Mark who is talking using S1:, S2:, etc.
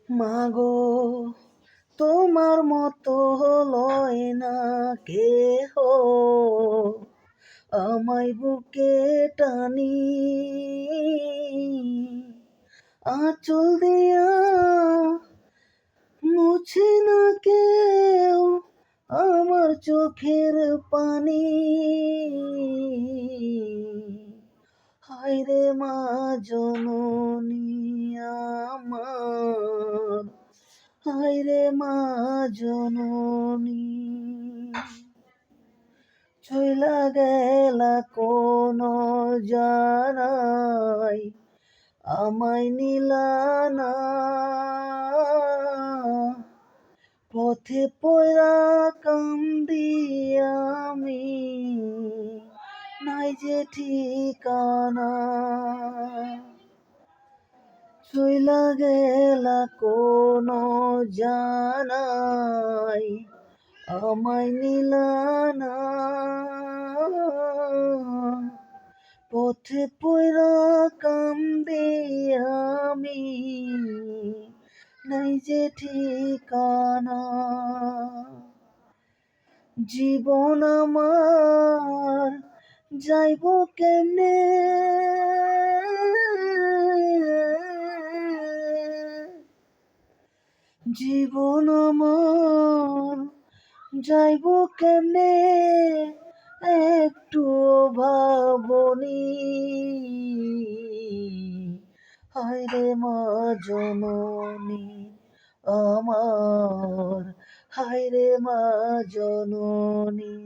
S1: মাগো তোমার মতো লয় না কেহ, আমায় বুকে টানি আঁচল দিয়া মুছে না কেউ আমার চোখের পানি। হায়রে মা জননী আমার, হায়রে মা জননী, চইলা গেলা কোন জানাই আমায় নিলা না, পথে পয়রা কান্দি আমি, নাই যে ঠিকানা। চইলা গেলা কোন জানাই আমায় নিলা না, পথে পয়রা কান্দি আমি, নাই যে ঠিকানা। জীবন আমার যাইব কেমনে, জীবন আমার যাইব কেমনে, একটু ভাবনি। হায়রে মা জননী আমার, হায়রে মা জননী।